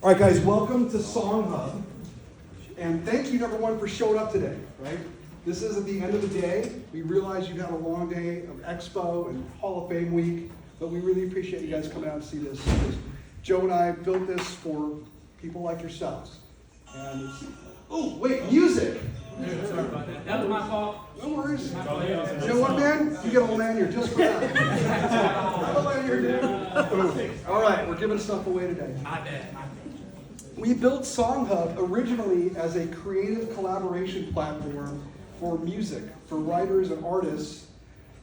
All right, guys, welcome to SongHub. And thank you, number one, for showing up today, right? This is at the end of the day. We realize you've had a long day of Expo and Hall of Fame week, but we really appreciate you guys coming out and see this. Joe and I built this for people like yourselves. And oh, wait, music! Sorry about that. That was my fault. No worries. You know what, man? You get a lanyard just for that. Have a lanyard, dude. All right, we're giving stuff away today. My bad. We built SongHub originally as a creative collaboration platform for music, for writers and artists,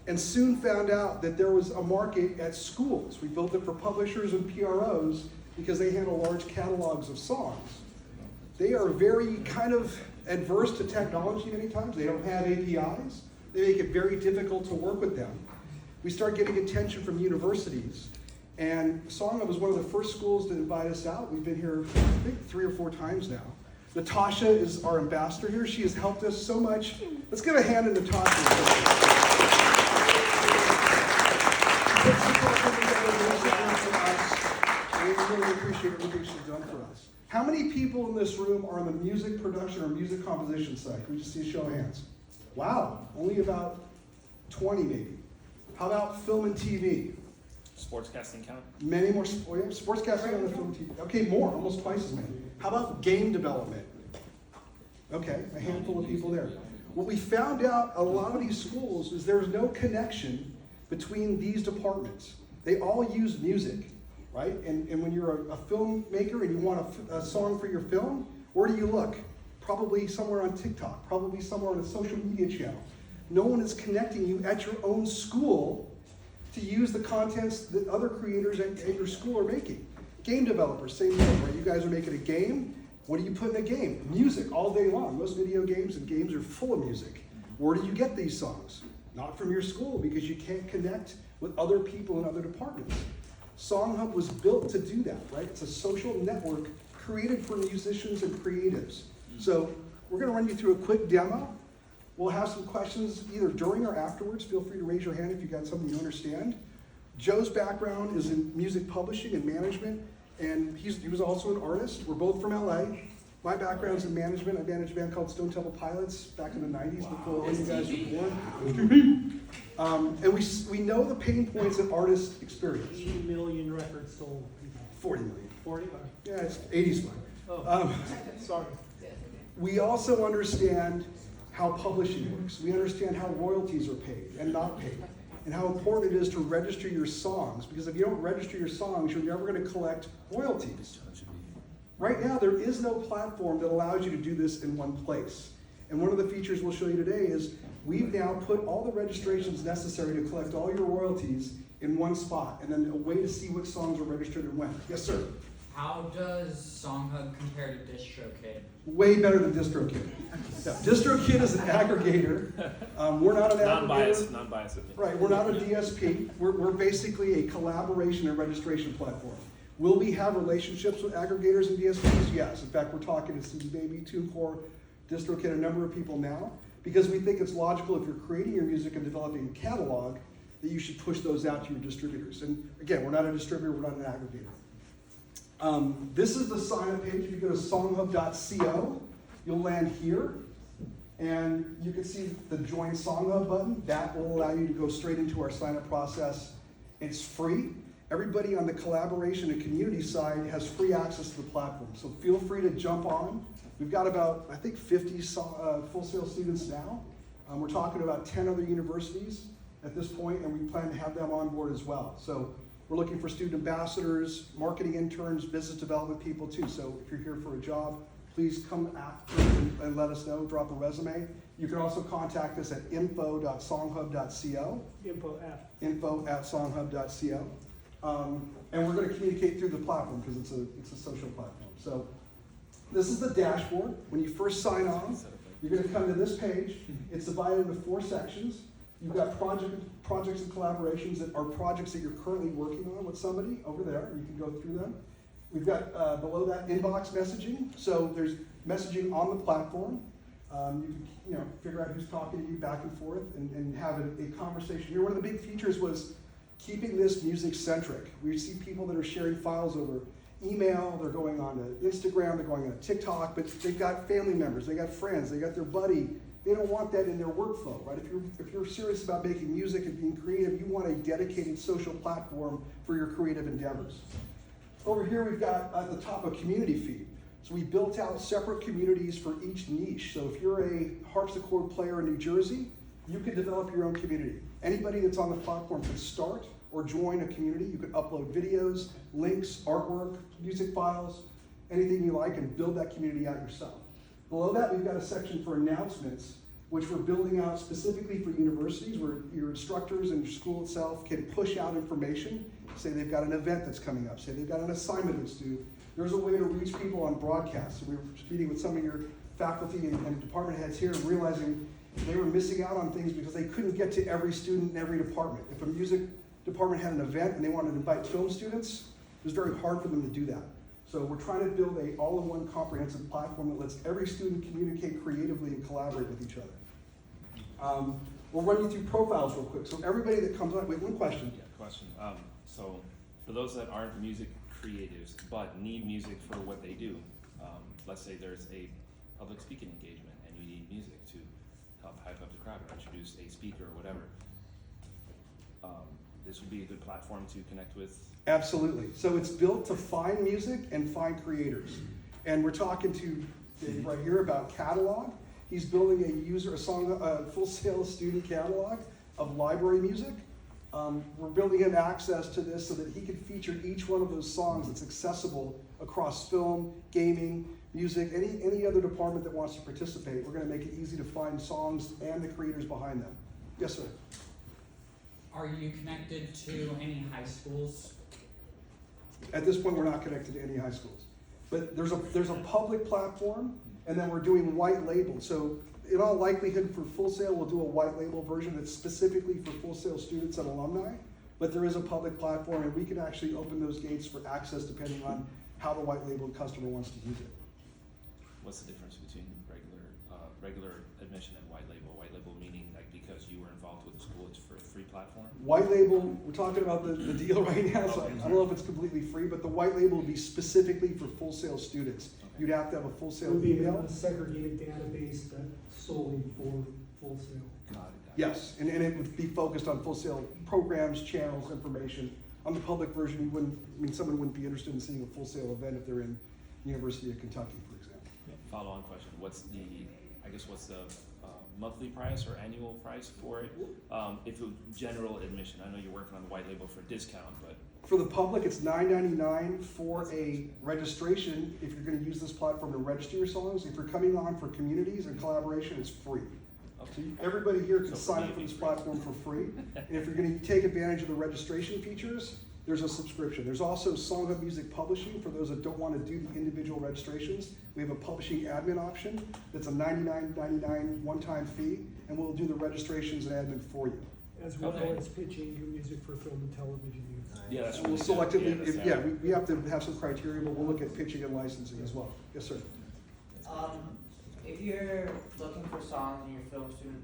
and soon found out that there was a market at schools. We built it for publishers and PROs because they handle large catalogs of songs. They are very kind of adverse to technology many times. They don't have APIs. They make it very difficult to work with them. We start getting attention from universities. And SongHub was one of the first schools to invite us out. We've been here, I think, 3 or 4 times now. Natasha is our ambassador here. She has helped us so much. Let's give a hand to Natasha. We really appreciate everything she's done for us. How many people in this room are on the music production or music composition side? Can we just see a show of hands? Wow, only about 20 maybe. How about film and TV? Sportscasting count? Many more, sportscasting on the film and TV. Okay, more, almost twice as many. How about game development? Okay, a handful of people there. What we found out a lot of these schools is there's no connection between these departments. They all use music, right? And when you're a filmmaker and you want a song for your film, where do you look? Probably somewhere on TikTok, probably somewhere on a social media channel. No one is connecting you at your own school to use the contents that other creators at your school are making. Game developers, same thing, right? You guys are making a game. What do you put in a game? Music all day long. Most video games and games are full of music. Where do you get these songs? Not from your school, because you can't connect with other people in other departments. SongHub was built to do that, right? It's a social network created for musicians and creatives. So we're gonna run you through a quick demo. We'll have some questions either during or afterwards. Feel free to raise your hand if you've got something you understand. Joe's background is in music publishing and management, and he was also an artist. We're both from LA. My background's in management. I managed a band called Stone Temple Pilots back in the 90s before all you guys were born. And we know the pain points that artists experience. 80 million records sold. 40 million. 40? Yeah, it's 80's fine. Oh, sorry. We also understand how publishing works. We understand how royalties are paid and not paid, and how important it is to register your songs, because if you don't register your songs, you're never going to collect royalties. Right now, there is no platform that allows you to do this in one place. And one of the features we'll show you today is we've now put all the registrations necessary to collect all your royalties in one spot, and then a way to see which songs are registered and when. Yes, sir? How does SongHub compare to DistroKid? Way better than DistroKid. Yeah, DistroKid is an aggregator. We're not an aggregator. Non-biased opinion. Right, we're not a DSP. We're basically a collaboration and registration platform. Will we have relationships with aggregators and DSPs? Yes. In fact, we're talking to CD Baby, TuneCore, DistroKid, a number of people now, because we think it's logical if you're creating your music and developing a catalog that you should push those out to your distributors. And again, we're not a distributor, we're not an aggregator. This is the sign-up page. If you go to songhub.co, you'll land here, and you can see the Join SongHub button. That will allow you to go straight into our sign-up process. It's free. Everybody on the collaboration and community side has free access to the platform, so feel free to jump on. We've got about, I think, 50 Full Sail students now. We're talking about 10 other universities at this point, and we plan to have them on board as well. So we're looking for student ambassadors, marketing interns, business development people too. So if you're here for a job, please come after and let us know, drop a resume. You can also contact us at info.songhub.co. info@songhub.co. And we're going to communicate through the platform because it's a social platform. So this is the dashboard. When you first sign on, you're going to come to this page. It's divided into 4 sections. You've got projects and collaborations that are projects that you're currently working on with somebody over there. You can go through them. We've got below that inbox messaging. So there's messaging on the platform. You can figure out who's talking to you back and forth and have a conversation. Here, one of the big features was keeping this music centric. We see people that are sharing files over email, they're going on to Instagram, they're going on to TikTok, but they've got family members, they got friends, they got their buddy. They don't want that in their workflow, right? If you're serious about making music and being creative, you want a dedicated social platform for your creative endeavors. Over here we've got at the top a community feed. So we built out separate communities for each niche. So if you're a harpsichord player in New Jersey, you can develop your own community. Anybody that's on the platform can start or join a community. You can upload videos, links, artwork, music files, anything you like, and build that community out yourself. Below that, we've got a section for announcements, which we're building out specifically for universities, where your instructors and your school itself can push out information. Say they've got an event that's coming up, say they've got an assignment that's due. There's a way to reach people on broadcast. So we were meeting with some of your faculty and department heads here and realizing they were missing out on things because they couldn't get to every student in every department. If a music department had an event and they wanted to invite film students, it was very hard for them to do that. So we're trying to build a all-in-one comprehensive platform that lets every student communicate creatively and collaborate with each other. We'll run you through profiles real quick. So everybody that comes on, wait, one question. Yeah, question. So for those that aren't music creatives but need music for what they do, let's say there's a public speaking engagement and you need music to help hype up the crowd or introduce a speaker or whatever. This would be a good platform to connect with. Absolutely. So it's built to find music and find creators. And we're talking to Dave right here about catalog. He's building a full sale student catalog of library music. We're building him access to this so that he can feature each one of those songs that's accessible across film, gaming, music, any other department that wants to participate. We're going to make it easy to find songs and the creators behind them. Yes, sir. Are you connected to any high schools? At this point, we're not connected to any high schools. But there's a public platform, and then we're doing white label. So in all likelihood for Full Sail, we'll do a white label version that's specifically for Full Sail students and alumni. But there is a public platform, and we can actually open those gates for access depending on how the white label customer wants to use it. What's the difference between regular admission and white label? White label meaning like because you were involved with the school, it's for a free platform? White label, we're talking about the deal right now, so I don't know if it's completely free, but the white label will be specifically for Full Sail students. Okay. You'd have to have a Full It Sail would be email. a segregated database that's solely for Full Sail. Got it. Yes, and it would be focused on Full Sail programs, channels, information. On the public version, someone wouldn't be interested in seeing a Full Sail event if they're in University of Kentucky, for example. Follow-on question. What's the monthly price or annual price for it? If it was general admission, I know you're working on the white label for discount, but For the public, it's $9.99 for a registration if you're gonna use this platform to register your songs. If you're coming on for communities and collaboration, it's free. So everybody here can So sign up for this platform for free. And if you're gonna take advantage of the registration features, there's a subscription. There's also SongHub Music Publishing for those that don't wanna do the individual registrations. We have a publishing admin option that's a $99.99 one-time fee, and we'll do the registrations and admin for you. As well Okay. as pitching your music for film and television use. yeah, that's We'll really good. selectively, that's if- yeah, we have to have some criteria, but we'll look at pitching and licensing as well. Yes, sir. If you're looking for songs and you're a film student,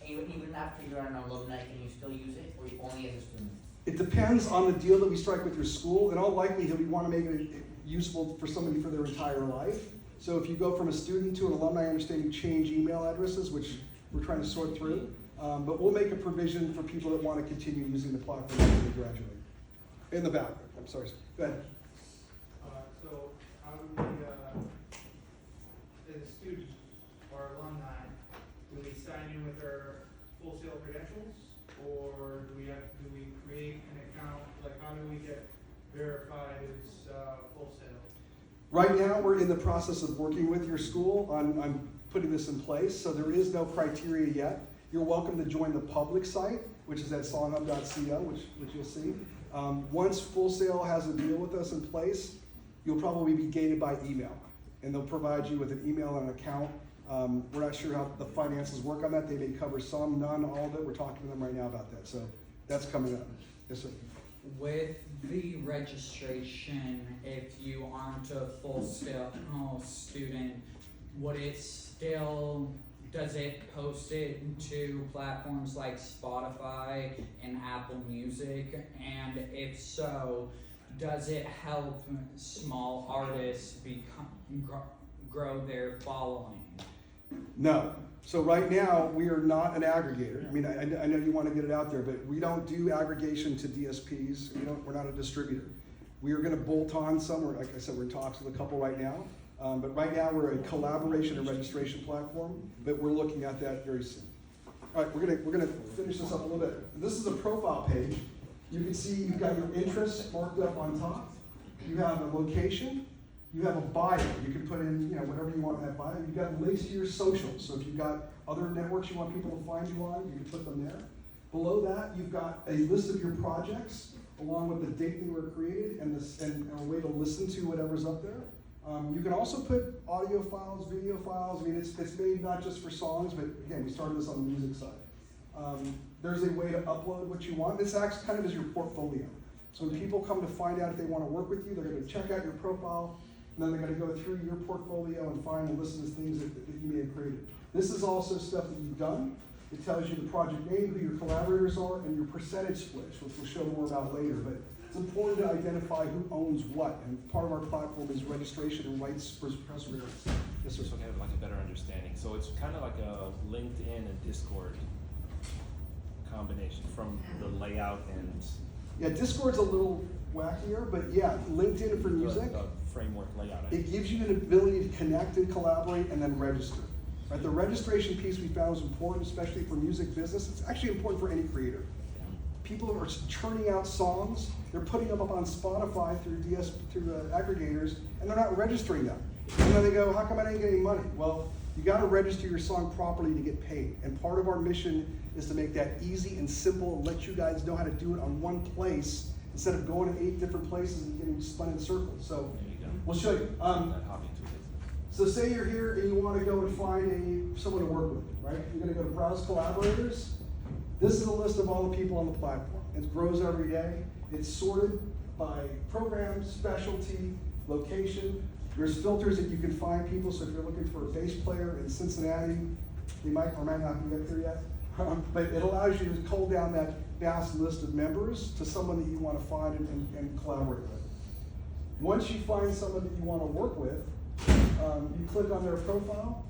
even after you're an alumni, can you still use it, or only as a student? It depends on the deal that we strike with your school. In all likelihood, we want to make it useful for somebody for their entire life. So if you go from a student to an alumni, I understand you change email addresses, which we're trying to sort through. But we'll make a provision for people that want to continue using the platform after they graduate. In the back, I'm sorry, go ahead. So how do we, as a student or alumni, do we sign in with our Full Sail credentials? Or do we create an account, like how do we get verified as Full Sail? Right now, we're in the process of working with your school on putting this in place, so there is no criteria yet. You're welcome to join the public site, which is at songhub.co, which you'll see. Once Full Sail has a deal with us in place, you'll probably be gated by email, and they'll provide you with an email and an account. We're not sure how the finances work on that. They may cover some, none, all of it. We're talking to them right now about that, so that's coming up. Yes, sir. With the registration, if you aren't a Full Sail student, does it post it to platforms like Spotify and Apple Music? And if so, does it help small artists grow their following? No. So right now, we are not an aggregator. I mean, I know you want to get it out there, but we don't do aggregation to DSPs. We're not a distributor. We are going to bolt on some. Like I said, we're in talks with a couple right now. But right now, we're a collaboration and registration platform, but we're looking at that very soon. All right, we're gonna finish this up a little bit. This is a profile page. You can see you've got your interests marked up on top. You have a location. You have a bio. You can put in, whatever you want in that bio. You've got links to your socials. So if you've got other networks you want people to find you on, you can put them there. Below that, you've got a list of your projects along with the date they were created and a way to listen to whatever's up there. You can also put audio files, video files. I mean, it's made not just for songs, but again, we started this on the music side. There's a way to upload what you want. This acts kind of as your portfolio. So when people come to find out if they want to work with you, they're going to check out your profile, and then they're going to go through your portfolio and find and listen to things that you may have created. This is also stuff that you've done. It tells you the project name, who your collaborators are, and your percentage splits, which we'll show more about later. But it's important to identify who owns what, and part of our platform is registration and rights perseverance. Yes, sir. So I have like a better understanding. So it's kind of like a LinkedIn and Discord combination from the layout and Yeah, Discord's a little wackier, but yeah, LinkedIn for music. the framework layout. It gives you an ability to connect and collaborate and then register. Right? The registration piece we found is important, especially for music business. It's actually important for any creator. People are churning out songs, they're putting them up on Spotify through aggregators, and they're not registering them. And then they go, how come I didn't get any money? Well, you gotta register your song properly to get paid. And part of our mission is to make that easy and simple and let you guys know how to do it on one place instead of going to 8 different places and getting spun in circles. So There you go. we'll show you. That hobby to business. So say you're here and you want to go and find someone to work with, right? You're going to go to Browse Collaborators. This is a list of all the people on the platform. It grows every day. It's sorted by program, specialty, location. There's filters that you can find people. So if you're looking for a bass player in Cincinnati, they might or might not be up here yet. But it allows you to cull down that vast list of members to someone that you want to find and collaborate with. Once you find someone that you want to work with, you click on their profile,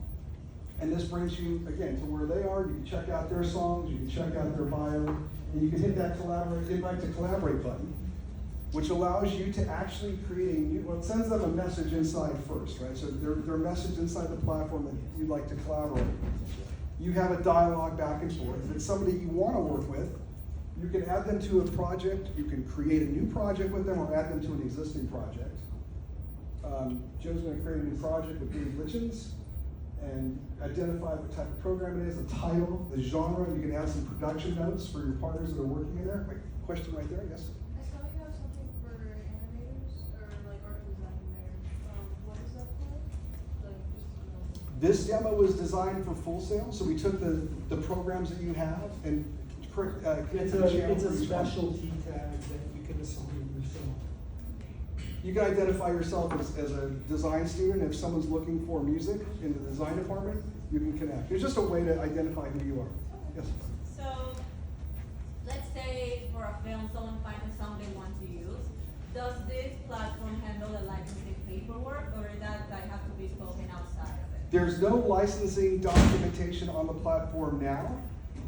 and this brings you, again, to where they are. You can check out their songs, you can check out their bio, and you can hit that invite to collaborate button, which allows you to actually create a new, well, it sends them a message inside first, right? So their message inside the platform that you'd like to collaborate. You have a dialogue back and forth. If it's somebody you want to work with, you can add them to a project, you can create a new project with them or add them to an existing project. Joe's going to create a new project with Dave Lichens and identify what type of program it is, the title, the genre. You can add some production notes for your partners that are working in there. Wait, question right there, yes? I saw you have something for animators or like art design there. What is that for? Like just This demo was designed for Full Sail, so we took the programs that you have and It's a specialty tag that you can assign yourself. You can identify yourself as a design student. If someone's looking for music in the design department, you can connect. It's just a way to identify who you are. Yes? So, let's say for a film, someone finds a song they want to use. Does this platform handle the licensing paperwork, or is that have to be spoken outside of it? There's no licensing documentation on the platform now.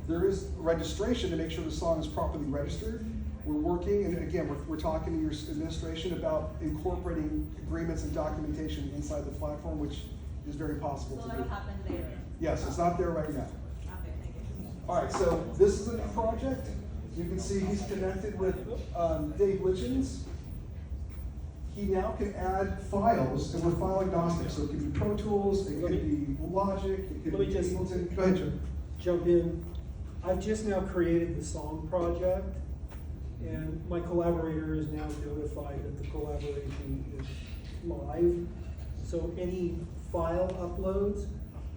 There is registration to make sure the song is properly registered. We're working, and again, we're talking to your administration about incorporating agreements and documentation inside the platform, which is very possible So to that'll do. happen later. Yes, it's not there right now. Okay, thank you. All right, so this is a new project. You can see he's connected with Dave Lichens. He now can add files, and we're file agnostic, so it can be Pro Tools, it can be Logic, it can Let me be just- Ableton. Go ahead, Joe. Jump in. I've just now created the song project, and my collaborator is now notified that the collaboration is live. So any file uploads,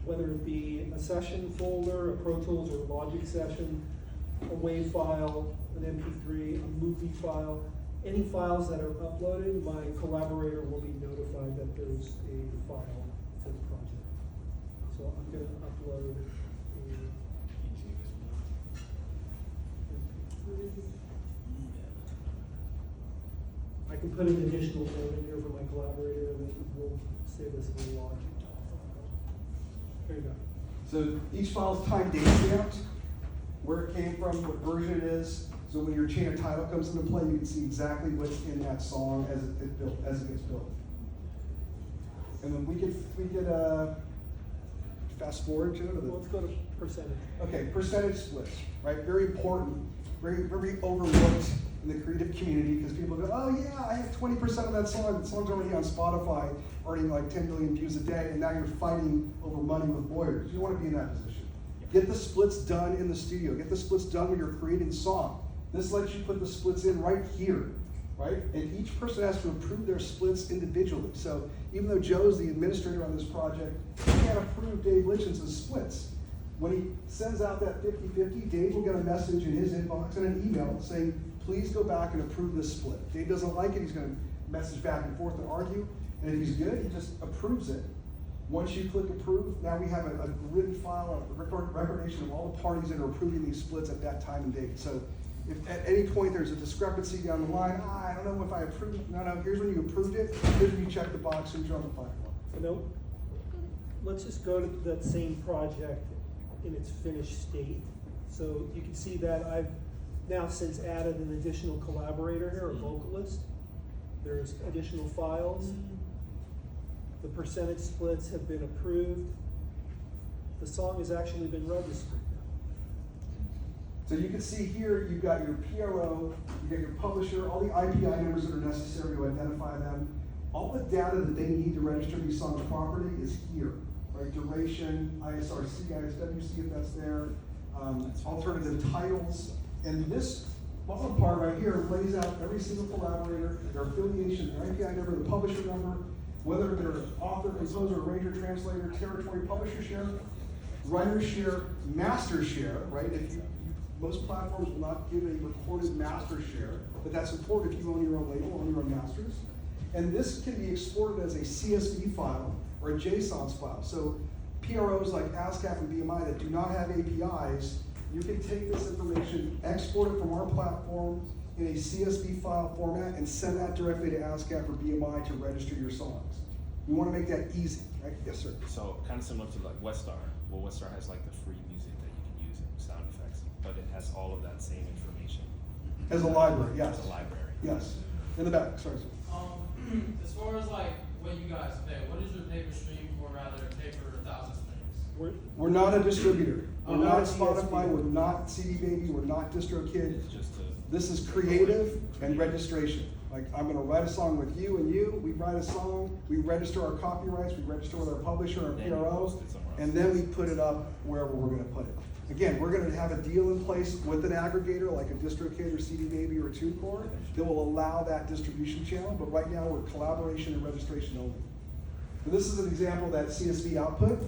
whether it be a session folder, a Pro Tools or Logic session, a WAV file, an MP3, a movie file, any files that are uploaded, my collaborator will be notified that there's a file to the project. So I'm gonna upload a I can put an additional note in here for my collaborator that will save us a little log. There you go. So each file's time date stamped, where it came from, what version it is. So when your chain of title comes into play, you can see exactly what's in that song as it gets built. And then we could fast forward to it. Well, let's go to percentage. Okay, percentage splits, right? Very important, very overlooked in the creative community because people go, oh yeah, I have 20% of that song. The song's already on Spotify, earning like 10 million views a day, and now you're fighting over money with lawyers. You don't want to be in that position. Get the splits done in the studio. Get the splits done when you're creating the song. This lets you put the splits in right here, right? And each person has to approve their splits individually. So even though Joe's the administrator on this project, he can't approve Dave Litchen's splits. When he sends out that 50-50, Dave will get a message in his inbox and an email saying, please go back and approve this split. If Dave doesn't like it, he's gonna message back and forth and argue. And if he's good, he just approves it. Once you click approve, now we have a written file, a recordation of all the parties that are approving these splits at that time and date. So if at any point there's a discrepancy down the line, I don't know if I approved it. No, here's when you approved it. Here's when you check the box and you're on the platform. No, let's just go to that same project in its finished state. So you can see that I've now since added an additional collaborator here, a vocalist. There's additional files. The percentage splits have been approved. The song has actually been registered now. So you can see here, you've got your PRO, you've got your publisher, all the IPI numbers that are necessary to identify them. All the data that they need to register these songs properly is here, right? Duration, ISRC, ISWC if that's there, alternative titles. And this bottom part right here lays out every single collaborator, their affiliation, their IPI number, the publisher number, whether they're author, composer, arranger, translator, territory, publisher share, writer share, master share, right? Most platforms will not give a recorded master share, but that's important if you own your own label, own your own masters. And this can be exported as a CSV file or a JSON file. So PROs like ASCAP and BMI that do not have APIs, you can take this information, export it from our platform in a CSV file format and send that directly to ASCAP or BMI to register your songs. We want to make that easy, right? Yes, sir. So kind of similar to like Westar. Well, Westar has like the free music that you can use in sound effects, but it has all of that same information. As a library, yes. As a library. Yes. In the back, sorry. Sir. As far as like what you guys pay, what is your pay per stream or rather pay for 1,000 streams? We're not a distributor. We're Oh, not not Spotify, CSV. we're not CD Baby, we're not DistroKid. It's just a, This is creative and registration. Like, I'm gonna write a song with you and you, we write a song, we register our copyrights, we register with our publisher, our Then you PRO, post it somewhere else. and then we put it up wherever we're gonna put it. Again, we're gonna have a deal in place with an aggregator like a DistroKid or CD Baby or TuneCore that will allow that distribution channel, but right now we're collaboration and registration only. And this is an example of that CSV output.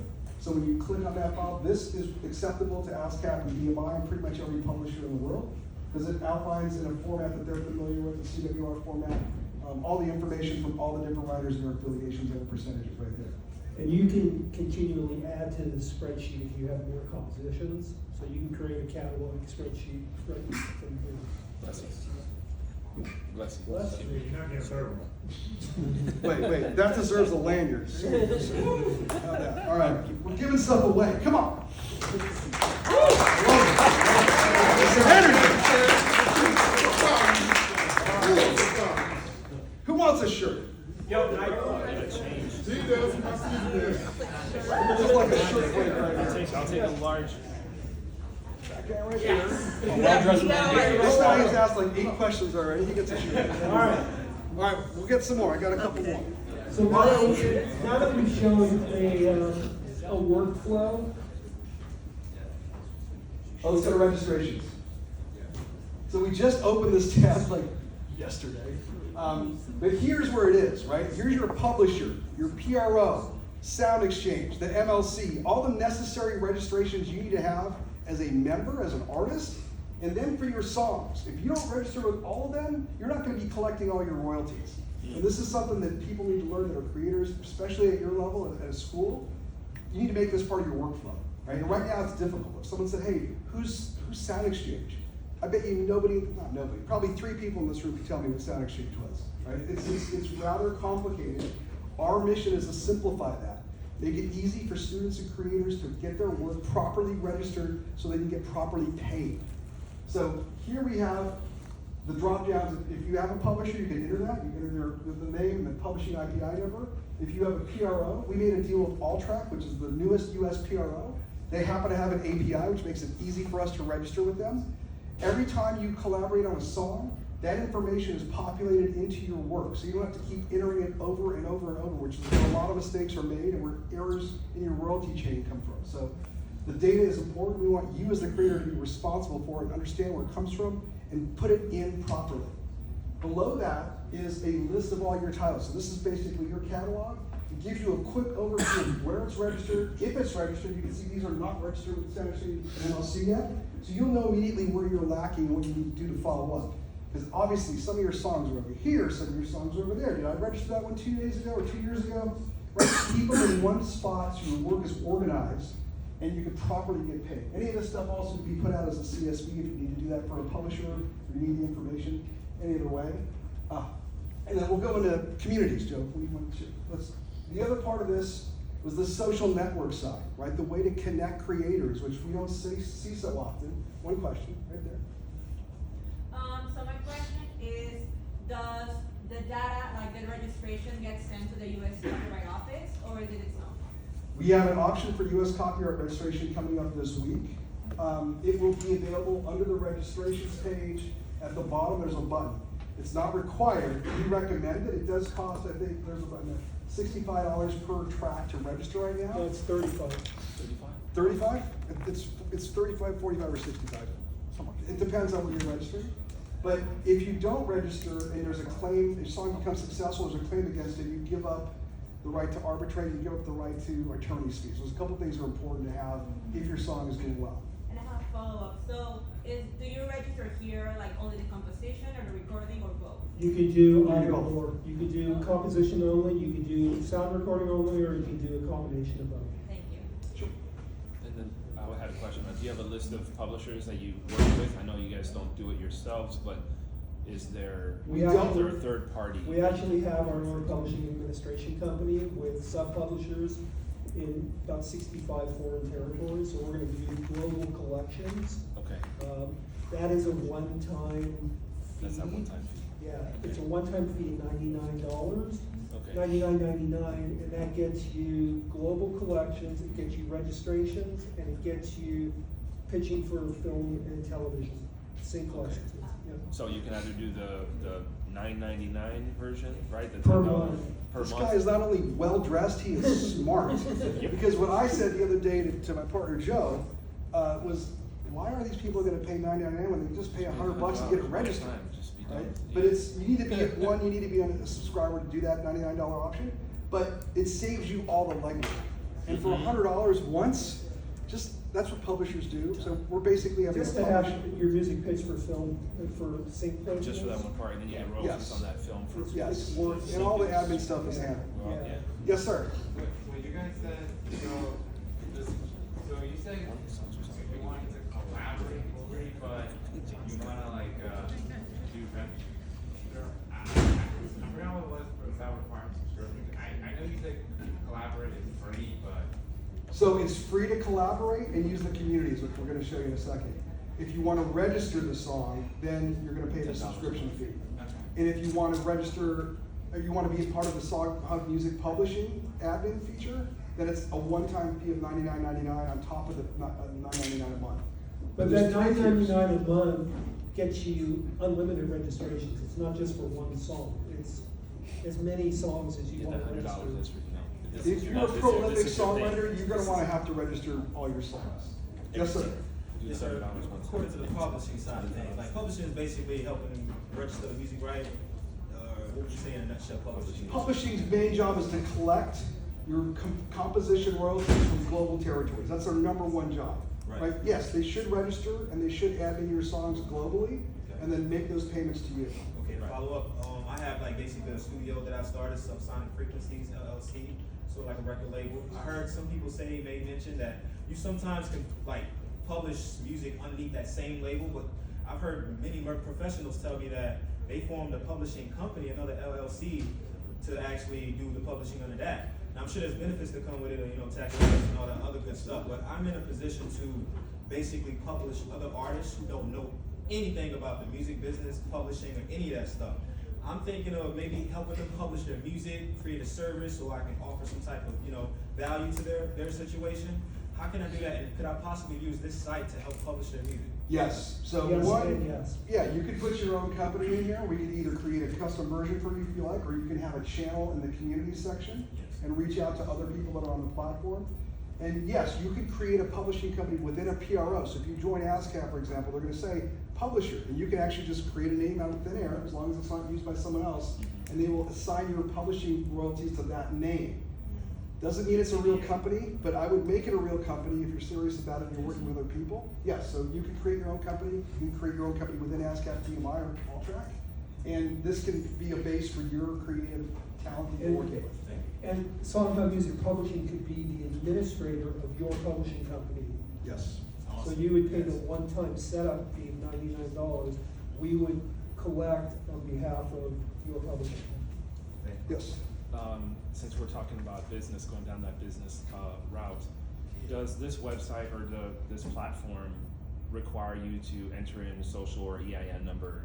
So when you click on that file, this is acceptable to ASCAP and BMI and pretty much every publisher in the world, because it outlines in a format that they're familiar with, the CWR format, all the information from all the different writers and their affiliations and the percentages right there. And you can continually add to the spreadsheet if you have more compositions. So you can create a catalog spreadsheet right from here. bless you. Bless you. Bless you. You're not gonna serve them. Wait, that deserves a lanyard. How about that? All right, we're giving stuff away. Come on. Who wants a shirt? Yo, Just like a shirt break right here. I'll take a large. Okay, right here. Well-dressed This guy has asked like 8 questions already. He gets a shirt. All right. All right, we'll get some more. I got a couple more. So now that we've shown a workflow, Oh, let's go to registrations. So we just opened this tab like yesterday. But here's where it is, right? Here's your publisher, your PRO, Sound Exchange, the MLC, all the necessary registrations you need to have as a member, as an artist, and then for your songs. If you don't register with all of them, you're not going to be collecting all your royalties. And this is something that people need to learn that are creators, especially at your level at a school. You need to make this part of your workflow, right? And right now it's difficult. If someone said, hey, who's Sound Exchange? I bet you probably 3 people in this room could tell me what Sound Exchange was. right? It's rather complicated. Our mission is to simplify that. Make it easy for students and creators to get their work properly registered so they can get properly paid. So here we have the drop downs. If you have a publisher, you can enter that. You enter the name and the publishing IPI number. If you have a PRO, we made a deal with Alltrack, which is the newest US PRO. They happen to have an API, which makes it easy for us to register with them. Every time you collaborate on a song, that information is populated into your work. So you don't have to keep entering it over and over and over, which is where a lot of mistakes are made and where errors in your royalty chain come from. So the data is important. We want you as the creator to be responsible for it, understand where it comes from, and put it in properly. Below that is a list of all your titles. So this is basically your catalog. It gives you a quick overview of where it's registered, if it's registered. You can see these are not registered with the Center City NLC yet. So you'll know immediately where you're lacking, what you need to do to follow up. Because obviously some of your songs are over here, some of your songs are over there. Did I register that one 2 days ago or 2 years ago? Right? Keep them in one spot so your work is organized and you can properly get paid. Any of this stuff also can be put out as a CSV if you need to do that for a publisher, or you need the information any other way. And then we'll go into communities, Joe. What do you want to share? The other part of this was the social network side, right? The way to connect creators, which we don't see so often. One question, right there. So my question is, does the data, like the registration, get sent to the US Copyright Office, or is it its own? We have an option for US copyright registration coming up this week. It will be available under the registrations page. At the bottom, there's a button. It's not required. We recommend it. It does cost, I think, there's a button there, $65 per track to register right now. No, it's 35. 35? It's 35, 45, or 65. It depends on what you're registering. But if you don't register and there's a claim, if a song becomes successful, there's a claim against it, you give up the right to arbitrate, you give up the right to attorney's fees. There's a couple things that are important to have if your song is doing well. And I have a follow-up. So do you register here like only the composition or the recording or both? You could do You either could go. or. You could do composition only, you could do sound recording only, or you could do a combination of both. Thank you. Sure. And then I had a question. Do you have a list of publishers that you work with? I know you guys don't do it yourselves, but is there, We is actually- there a third party? We actually have our own publishing administration company with sub-publishers in about 65 foreign territories, so we're gonna do global collections. Okay, That is a one-time fee. that's that one-time fee. Yeah, it's a one-time fee, $99. Okay. $99.99, and that gets you global collections, it gets you registrations, and it gets you pitching for film and television, sync collections. Yeah. So you can either do the $9.99 version, right? The Per $10 month. Per This month? guy is not only well-dressed, he is smart. Because what I said the other day to my partner Joe was, why are these people gonna pay $9.99 when they can just pay $100 and get it registered? Just be done Right? with it. But you need to be, you need to be a subscriber to do that $99 option, but it saves you all the legwork. And for $100 once, that's what publishers do, so we're basically having a Just to have publisher. your music pitched for film, for sync placements. Just for that one part, and then you get royalties Yes. on that film for. Yes, and all the admin stuff is handled. Well, Yeah. yeah. Yes, sir. What you guys said, so you say you wanted to collaborate, but you wanna like, do register. I forgot what it was, but that requires subscription. I know you said collaborate is free, but. So it's free to collaborate and use the communities, which we're gonna show you in a second. If you wanna register the song, then you're gonna pay the subscription fee. And if you wanna register, or you wanna be a part of the SongHub Music Publishing admin feature, then it's a one-time fee of $99.99 on top of the $9.99 a month. But there's that three tiers. $9.99 a month gets you unlimited registrations, it's not just for one song, it's as many songs as You you get want that to $100 register. this week, you know. If you're a prolific songwriter, you're gonna wanna have to register all your songs. Yes, sir. Yes, sir. According to the publishing side of things, like publishing is basically helping register the music, right? What would you say in a nutshell, publishing? Publishing's main job is to collect your composition royalties from global territories. That's their number one job. Right. Yes, they should register and they should add in your songs globally and then make those payments to you. Okay, to follow up, I have like basically a studio that I started, Subsonic Frequencies LLC, so like a record label. I heard some people say, may mention that you sometimes can like publish music underneath that same label, but I've heard many professionals tell me that they formed a publishing company, another LLC, to actually do the publishing under that. Now, I'm sure there's benefits that come with it, you know, tax breaks and all that other good stuff, but I'm in a position to basically publish other artists who don't know anything about the music business, publishing, or any of that stuff. I'm thinking of maybe helping them publish their music, create a service so I can offer some type of, you know, value to their situation. How can I do that? And could I possibly use this site to help publish their music? Yes, so Yes, one, and yes. yeah, you could put your own company in here. We could either create a custom version for you if you like, or you can have a channel in the community section and reach out to other people that are on the platform. And yes, you could create a publishing company within a PRO. So if you join ASCAP, for example, they're gonna say publisher, and you can actually just create a name out of thin air, as long as it's not used by someone else, and they will assign your publishing royalties to that name. Doesn't mean it's a real company, but I would make it a real company if you're serious about it and you're working with other people. Yes, so you can create your own company, you can create your own company within ASCAP, DMI, or Alltrack, and this can be a base for your creative talent that you're working with. And SongHub Music Publishing could be the administrator of your publishing company. Yes. So you would pay the one-time setup fee of $99. We would collect on behalf of your publishing. Yes. Since we're talking about business, going down that business route, does this website or this platform require you to enter in social or EIN number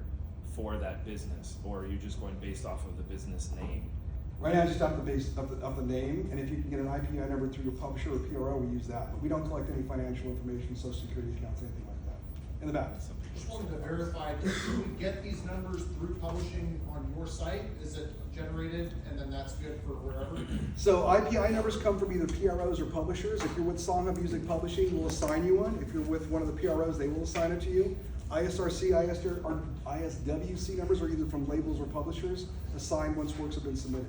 for that business, or are you just going based off of the business name? Right now, just off the base of the name, and if you can get an IPI number through your publisher or PRO, we use that. But we don't collect any financial information, social security accounts, anything like that. In the back. Just wanted to verify, do we get these numbers through publishing on your site? Is it generated and then that's good for wherever? So IPI numbers come from either PROs or publishers. If you're with SongHub Music Publishing, we'll assign you one. If you're with one of the PROs, they will assign it to you. ISRC, or ISWC numbers are either from labels or publishers, assigned once works have been submitted.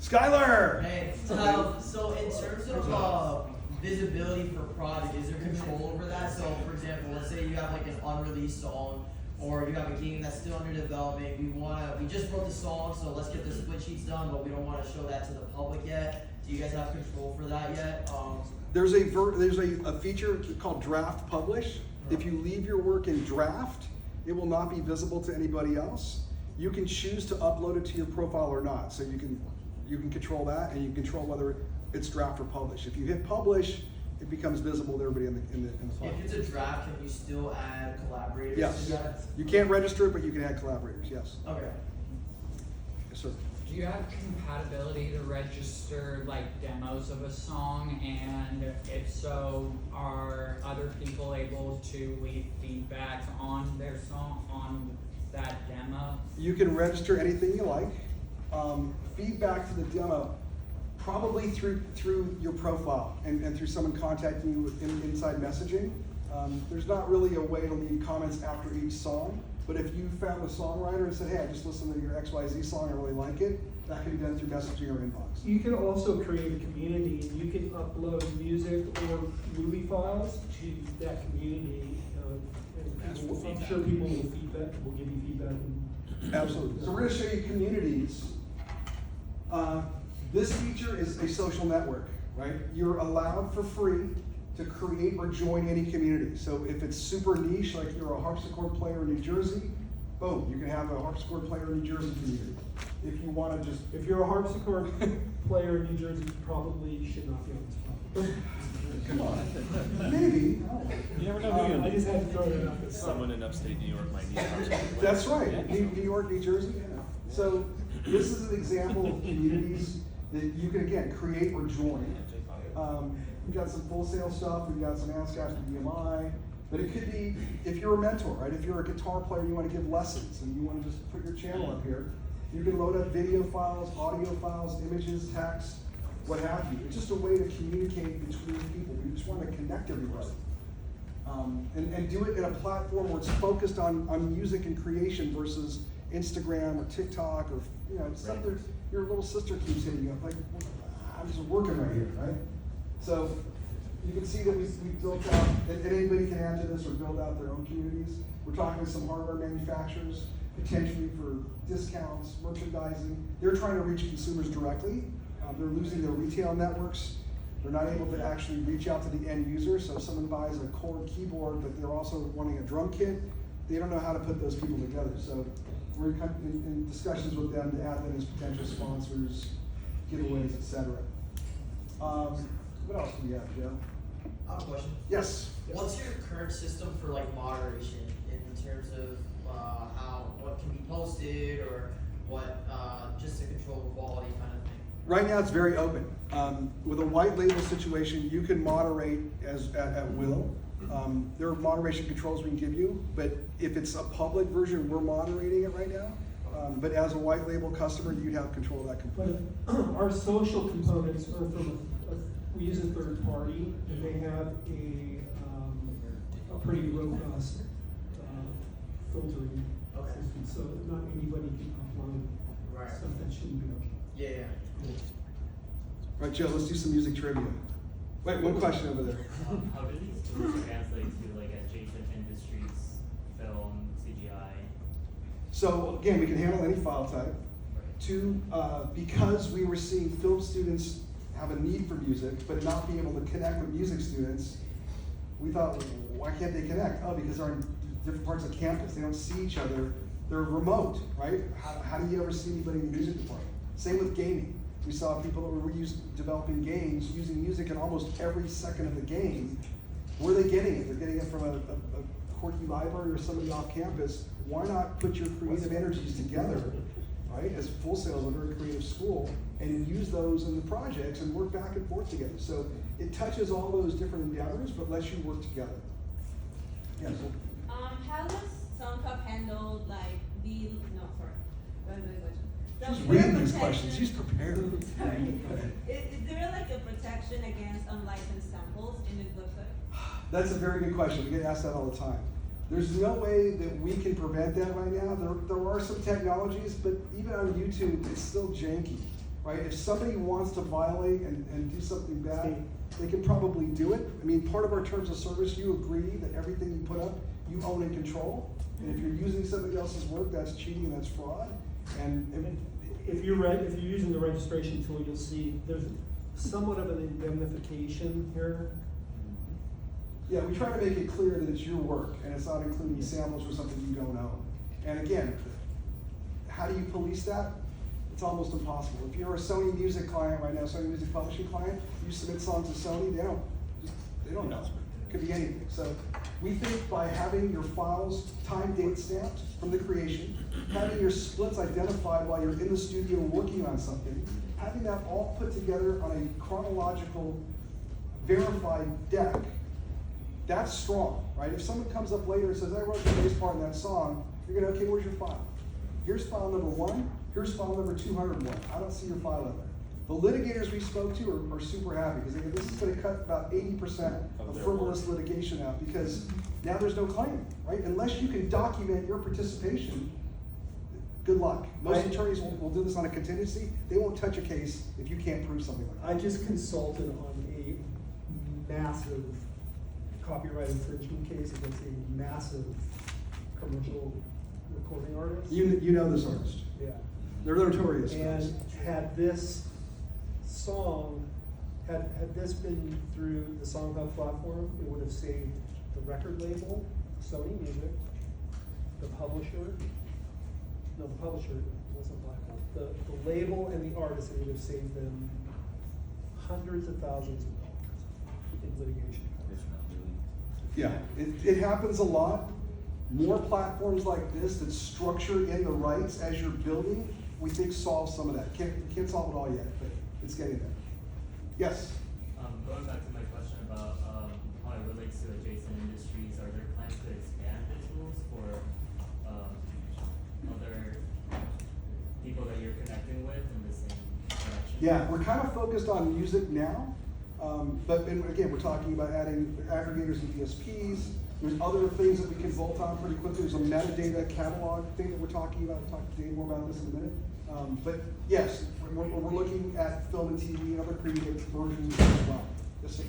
Skylar! Hey, so in terms of visibility for project, is there control over that? So for example, let's say you have like an unreleased song, or you have a game that's still under development, we just wrote the song, so let's get the split sheets done, but we don't wanna show that to the public yet. Do you guys have control for that yet? There's a feature called draft publish. If you leave your work in draft, it will not be visible to anybody else. You can choose to upload it to your profile or not, so you can control that, and you control whether it's draft or publish. If you hit publish, it becomes visible to everybody in the file. If it's a draft, can you still add collaborators Yes. to that? You can't register it, but you can add collaborators, yes. Okay. Yes, sir. Do you have compatibility to register like demos of a song, and if so, are other people able to leave feedback on their song, on that demo? You can register anything you like. Feedback to the demo, probably through your profile and through someone contacting you inside messaging. There's not really a way to leave comments after each song, but if you found a songwriter and said, hey, I just listened to your XYZ song, I really like it, that can be done through messaging or inbox. You can also create a community, and you can upload music or movie files to that community. And I'm sure people will give you feedback. Absolutely. So we're going to show you communities. This feature is a social network, right? You're allowed for free to create or join any community. So if it's super niche, like you're a harpsichord player in New Jersey, boom, you can have a harpsichord player in New Jersey community. If you want to just, If you're a harpsichord player in New Jersey, you probably should not be on this platform. come on, maybe. You never know. I just had to throw it out there. Someone in upstate New York might need help. That's right, New York, New Jersey. Yeah. So this is an example of communities that you can, again, create or join. We've got some full sale stuff, we've got some ASCAP and BMI, but it could be, if you're a mentor, right? If you're a guitar player, you want to give lessons and you want to just put your channel up here, you can load up video files, audio files, images, text, what have you. It's just a way to communicate between people. We just want to connect everybody. And do it in a platform where it's focused on music and creation versus Instagram or TikTok or stuff that your little sister keeps hitting you up. Like, I'm just working right here, right? So you can see that we built out, and anybody can add to this or build out their own communities. We're talking to some hardware manufacturers, potentially for discounts, merchandising. They're trying to reach consumers directly. They're losing their retail networks. They're not able to actually reach out to the end user. So if someone buys a Chord keyboard, but they're also wanting a drum kit, they don't know how to put those people together. So we're in discussions with them to add them as potential sponsors, giveaways, etc. What else do we have, Joe? I have a question. Yes. What's your current system for like moderation in terms of what can be posted or what just to control the quality kind of thing? Right now, it's very open. With a white label situation, you can moderate at will. There are moderation controls we can give you, but if it's a public version, we're moderating it right now. But as a white label customer, you'd have control of that completely. But our social components are we use a third party, and they have a pretty robust filtering Okay. system, so not anybody can upload Right. stuff that shouldn't be up. Yeah. Right, Joe, let's do some music trivia. Wait, one question over there. How do these tools translate to like adjacent industries, film, CGI? So again, we can handle any file type. Right. Two, because we were seeing film students have a need for music, but not being able to connect with music students, we thought, well, why can't they connect? Oh, because they're in different parts of campus, they don't see each other, they're remote, right? How do you ever see anybody in the music department? Same with gaming. We saw people that were developing games, using music in almost every second of the game. Where are they getting it? They're getting it from a quirky library or somebody off campus. Why not put your creative energies together, right, as Full Sail's a very creative school, and use those in the projects and work back and forth together. So it touches all those different endeavors, but lets you work together. Yes. How does SongHub handle like the, no, sorry, what is the question? She's The reading these protection- questions, she's prepared. Sorry. Is there like a protection against unlicensed samples in the website? That's a very good question. We get asked that all the time. There's no way that we can prevent that right now. There are some technologies, but even on YouTube, it's still janky, right? If somebody wants to violate and do something bad, they can probably do it. I mean, part of our terms of service, you agree that everything you put up, you own and control. And if you're using somebody else's work, that's cheating and that's fraud. And If you're using the registration tool, you'll see there's somewhat of an indemnification here. yeah, we try to make it clear that it's your work and it's not including samples for something you don't own. And again, how do you police that? It's almost impossible. If you're a Sony Music client right now, Sony Music Publishing client, you submit songs to Sony, they don't know. It could be anything. So we think by having your files time date stamped from the creation, having your splits identified while you're in the studio working on something, having that all put together on a chronological, verified deck, that's strong, right? If someone comes up later and says, I wrote the bass part in that song, you're gonna, okay, where's your file? Here's file number 1, here's file number 201. I don't see your file in there. The litigators we spoke to are super happy because they go, this is gonna cut about 80% of frivolous litigation out because now there's no claim, right? Unless you can document your participation, good luck. Most attorneys will do this on a contingency. They won't touch a case if you can't prove something like that. I just consulted on a massive copyright infringement case against a massive commercial recording artist. You know this artist. Yeah. They're notorious. for this. And had this song, had this been through the SongHub platform, it would have saved the record label, Sony Music, the publisher wasn't liable. The label and the artist, it would have saved them hundreds of thousands of dollars in litigation. Yeah, it happens a lot. More platforms like this that structure in the rights as you're building, we think solve some of that. Can't solve it all yet, but it's getting there. Yes? Going back to my question about how it relates to adjacent industries, are there plans to expand the tools for other people that you're connecting with in the same direction? Yeah, we're kind of focused on music now, but again, we're talking about adding aggregators and DSPs. There's other things that we can bolt on pretty quickly. There's a metadata catalog thing that we're talking about. We'll talk to Dave more about this in a minute. But yes, we're looking at film and TV and other creative versions as well. Yes, sir.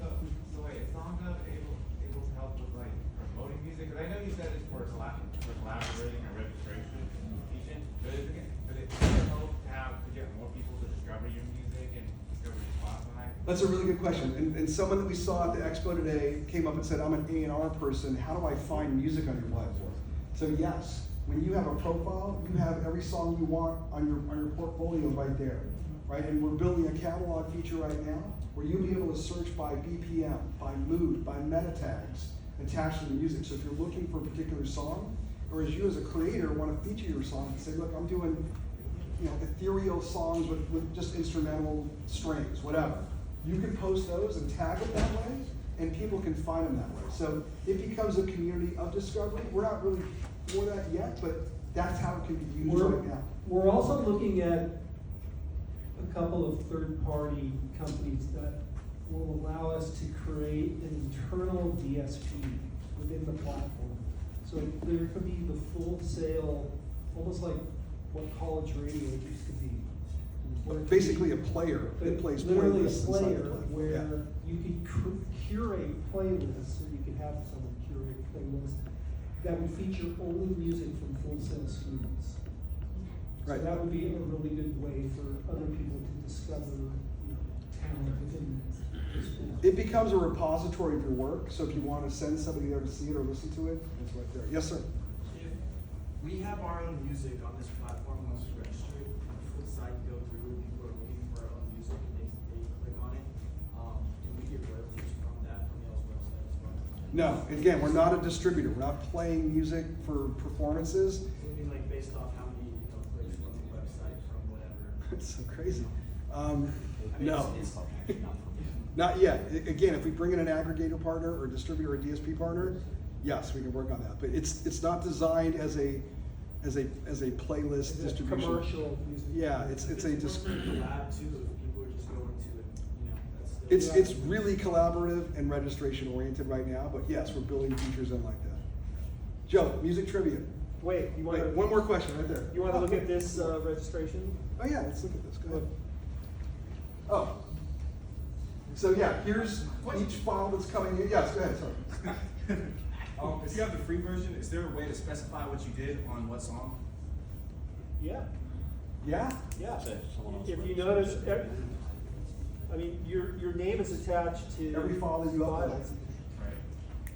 So wait, is SongHub able to help with like promoting music? Because I know you said it's for collaborating and registration and teaching, but does it help to get more people to discover your music and discover your spots on it? That's a really good question. And someone that we saw at the expo today came up and said, I'm an A&R person. How do I find music on your platform? So yes, when you have a profile, you have every song you want on your portfolio right there, right? And we're building a catalog feature right now where you'll be able to search by BPM, by mood, by meta tags attached to the music. So if you're looking for a particular song, or as you as a creator want to feature your song and say, look, I'm doing, ethereal songs with just instrumental strings, whatever. You can post those and tag it that way, and people can find them that way. So it becomes a community of discovery. We're not really for that yet, but that's how it can be used right now. We're also looking at a couple of third-party companies that will allow us to create an internal DSP within the platform. So there could be the full sale, almost like what college radio used to be. where it could Basically be- a player that plays Literally a playlists inside the player platform. where Yeah. you could curate playlists, or you could have someone curate playlists that would feature only music from Full Sail students. Right. So that would be a really good way for other people to discover, talent within the school. It becomes a repository of your work, so if you want to send somebody there to see it or listen to it, it's right there. Yes, sir? If we have our own music on this platform, once we register it, on the full site, go through, people are looking for our own music, and they click on it, can we get royalties from that from y'all's website as well? No, again, we're not a distributor. We're not playing music for performances. So it'd be like based off how many, clicks from the website, from whatever. It's so crazy. I mean, No. Not yet. Again, if we bring in an aggregator partner or distributor or DSP partner, yes, we can work on that. But it's not designed as a playlist Is it distribution. commercial music? Yeah, it's a It's dis- a lab too, if people are just going to it, that's still. it's really collaborative and registration oriented right now. But yes, we're building features in like that. Joe, music trivia. Wait, you wanna? Wait, one more question right there. You wanna look at this, registration? Oh yeah, let's look at this. Go ahead. Oh. So yeah, here's each file that's coming in. Yes, go ahead, sorry. If you have the free version, is there a way to specify what you did on what song? Yeah, Yeah? yeah. If you notice, your name is attached to. Every file that you upload. files.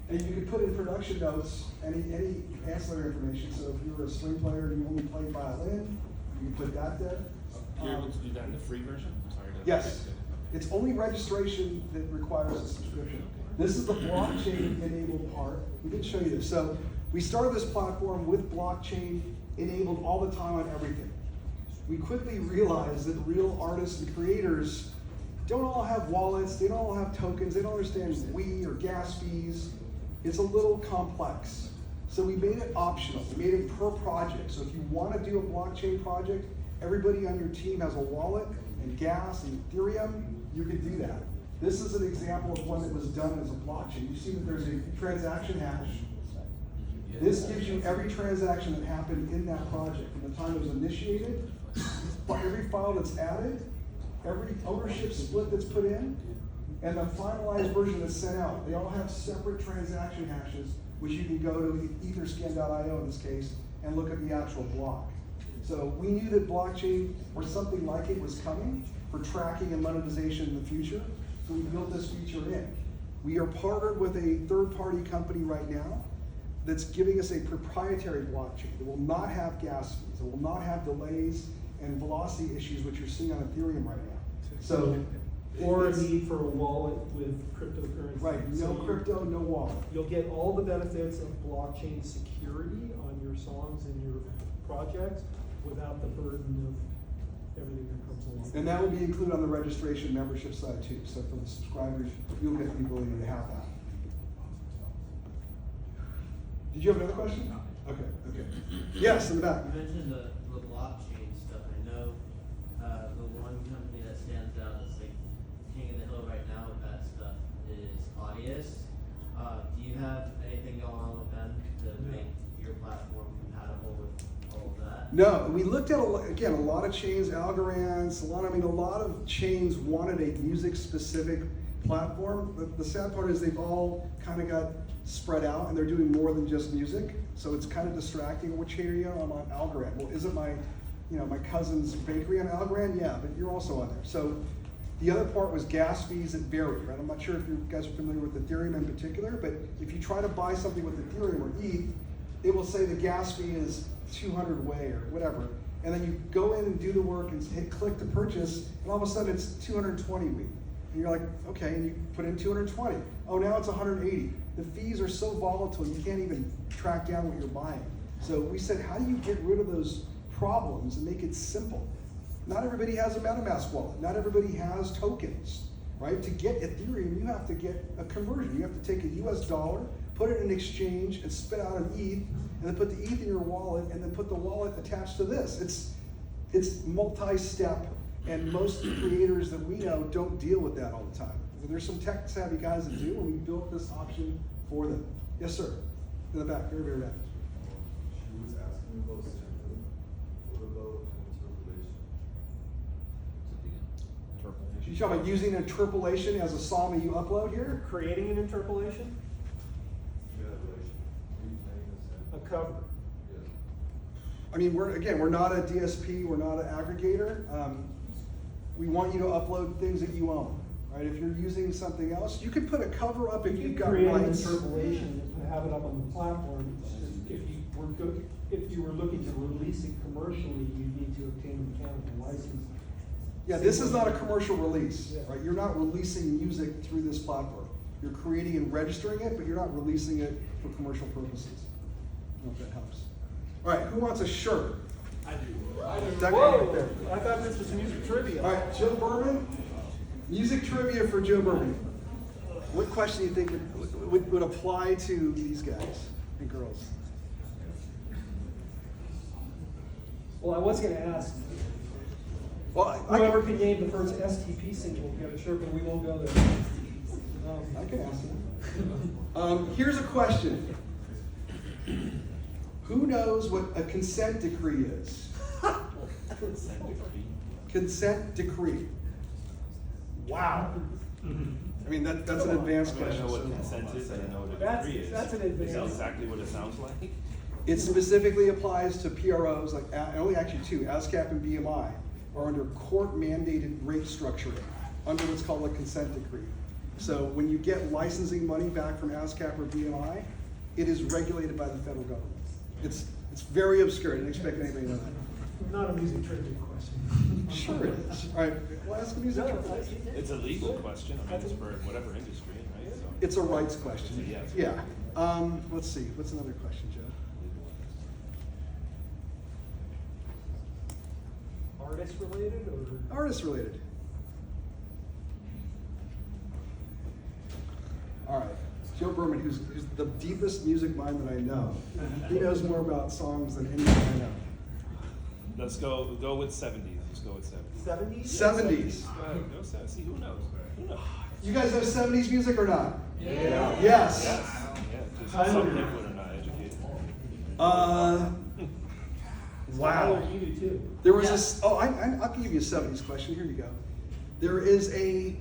And you could put in production notes, any ancillary information. So if you were a string player and you only played violin, you can put that there. You're able to do that in the free version? Sorry to. Yes. It's only registration that requires a subscription. This is the blockchain enabled part. We didn't show you this. So we started this platform with blockchain enabled all the time on everything. We quickly realized that real artists and creators don't all have wallets, they don't all have tokens, they don't understand WE or gas fees. It's a little complex. So we made it optional. We made it per project. So if you want to do a blockchain project, everybody on your team has a wallet and gas and Ethereum, you can do that. This is an example of one that was done as a blockchain. You see that there's a transaction hash. This gives you every transaction that happened in that project from the time it was initiated, every file that's added, every ownership split that's put in, and the finalized version that's sent out. They all have separate transaction hashes, which you can go to etherscan.io in this case and look at the actual block. So we knew that blockchain or something like it was coming for tracking and monetization in the future, so we built this feature in. We are partnered with a third-party company right now that's giving us a proprietary blockchain that will not have gas fees, it will not have delays and velocity issues, which you're seeing on Ethereum right now. So, Or a it's- need for a wallet with cryptocurrency. right, no So crypto, no wallet. You'll get all the benefits of blockchain security on your songs and your projects without the burden of everything that comes along. And that will be included on the registration membership side too. So for the subscribers, you'll get the ability to have that. Did you have another question? Okay, okay. Yes, in the back. You mentioned the blockchain stuff. I know the one company that stands out that's like king of the hill right now with that stuff is Audius. Do you have anything going on with them to make your platform compatible with all of that? No, we looked at a lot of chains, Algorand, a lot of chains wanted a music-specific platform. But the sad part is they've all kind of got spread out, and they're doing more than just music. So it's kind of distracting. What chain are you on? I'm on Algorand. Well, isn't my cousin's bakery on Algorand? Yeah, but you're also on there. So the other part was gas fees that vary, right? I'm not sure if you guys are familiar with Ethereum in particular, but if you try to buy something with Ethereum or ETH, it will say the gas fee is 200 way or whatever. And then you go in and do the work and hit click to purchase, and all of a sudden it's 220 week. And you're like, okay, and you put in 220. Oh, now it's 180. The fees are so volatile, you can't even track down what you're buying. So we said, how do you get rid of those problems and make it simple? Not everybody has a MetaMask wallet. Not everybody has tokens, right? To get Ethereum, you have to get a conversion. You have to take a US dollar, put it in an exchange, and spit out an ETH, and then put the ETH in your wallet, and then put the wallet attached to this. It's multi-step, and most creators that we know don't deal with that all the time. There's some tech-savvy guys that do, and we built this option for them. Yes, sir. In the back, very, very back. She was asking about sampling. What about interpolation? You talking about using interpolation as a song that you upload here? Creating an interpolation? Yeah, like replaying A cover. Yeah. I mean, we're not a DSP, we're not an aggregator. We want you to upload things that you own, right? If you're using something else, you can put a cover up if you've got Create an rights. interpolation and have it up on the platform. If you were looking to release it commercially, you need to obtain a mechanical license. Yeah, this is not a commercial release, right? You're not releasing music through this platform. You're creating and registering it, but you're not releasing it for commercial purposes. I don't know if that helps. All right, who wants a shirt? I do. That guy right there. I thought this was music trivia. All right, Joe Berman. Music trivia for Joe Berman. What question do you think would apply to these guys and girls? Well, I was gonna ask, Well, whoever can name the first STP single will get a shirt, but we won't go there. I can ask them. Here's a question. Who knows what a consent decree is? Consent decree. Consent decree. Wow. I mean, that's an advanced I mean, I question. know what so- consent is, and I know what a That's- decree is. that's an Is that advanced- exactly what it sounds like? It specifically applies to PROs, like only actually two, ASCAP and BMI, are under court mandated rate structuring under what's called a consent decree. So when you get licensing money back from ASCAP or BMI, it is regulated by the federal government. It's very obscure. I didn't expect anybody to know that. Not a music trivia question. Sure it is. All right, well, ask the music. It's a legal question, I mean, it's for whatever industry, right? So It's a rights question. So, yes. Yeah. Let's see. What's another question, Joe? Artist related or? Artist related. All right. Joe Berman, who's the deepest music mind that I know. He knows more about songs than anyone I know. Let's go with 70s. Let's go with 70s. 70s. Go 70s. See, who knows? Who knows? You guys know 70s music or not? Yeah. Yes. Yeah, just some people are not educated. Wow. You do too. There was this, I'll give you a 70s question. Here you go. There is a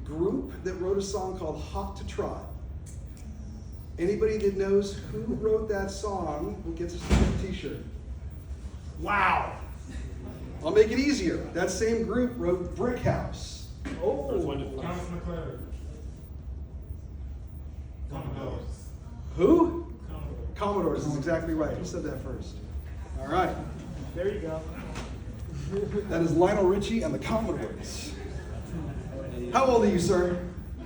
group that wrote a song called Hot to Trot. Anybody that knows who wrote that song who gets a t-shirt? Wow. I'll make it easier. That same group wrote Brick House. Oh. Thomas McClure. Commodores. Who? Commodores is exactly right. You said that first. All right. There you go. That is Lionel Richie and the Commodores. How old are you, sir?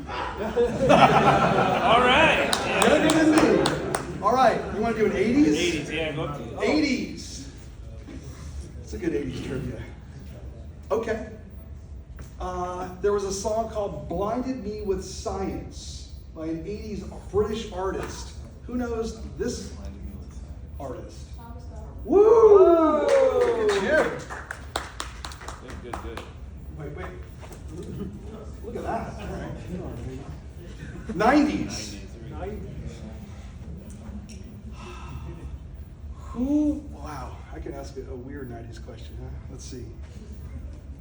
All right. Younger than me. All right. You want to do an 80s? 80s, yeah, go up to 80s. It's a good 80s trivia. Okay. There was a song called Blinded Me with Science by an 80s British artist. Who knows this artist? Woo! Look at you. Good. Wait. Look at that. 90s. Wow, I could ask a weird 90s question, huh? Let's see.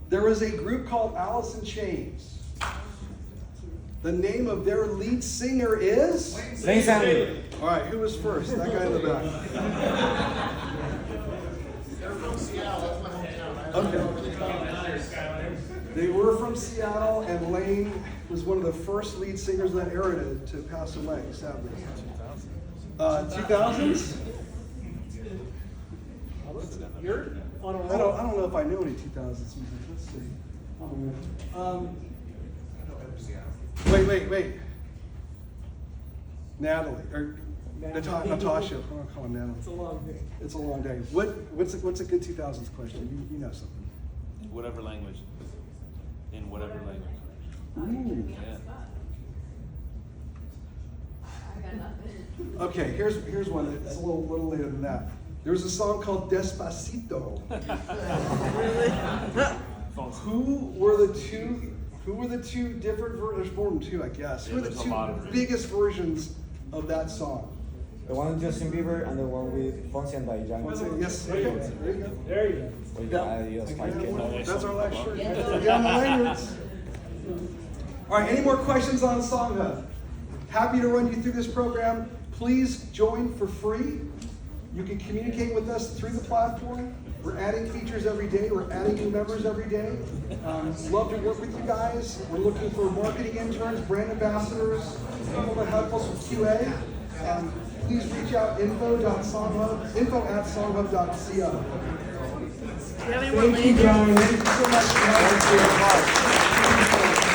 There was a group called Alice in Chains. The name of their lead singer is? Lane Staley. All right, who was first? That guy in the back. They're from Seattle, that's my hometown. Okay. They were from Seattle, and Lane was one of the first lead singers of that era to pass away, sadly. 2000s? You're on a roll. I don't know if I know any 2000s music. Let's see. Wait. Natalie, or Natasha. I'm gonna call her Natalie. It's a long day. It's a long day. What's a good 2000s question? You know something. Whatever language. In whatever language. Ooh. Yeah. I got nothing. Okay, here's one that's a little later than that. There was a song called Despacito. Who were the two different versions? There's more than two, I guess. Who Yeah, are the there's a lot of two biggest versions of that song? The one with Justin Bieber and the one with Fonse and Daddy Yankee. Yes, there you go. There you go. There you go. With the Adios 5K. That's our last shirt. Yeah, on the lanyards. All right, any more questions on SongHub? Happy to run you through this program. Please join for free. You can communicate with us through the platform. We're adding features every day. We're adding new members every day. Love to work with you guys. We're looking for marketing interns, brand ambassadors, people to help us with QA. Please reach out info@songhub.co. Thank you, guys. Thank you so much.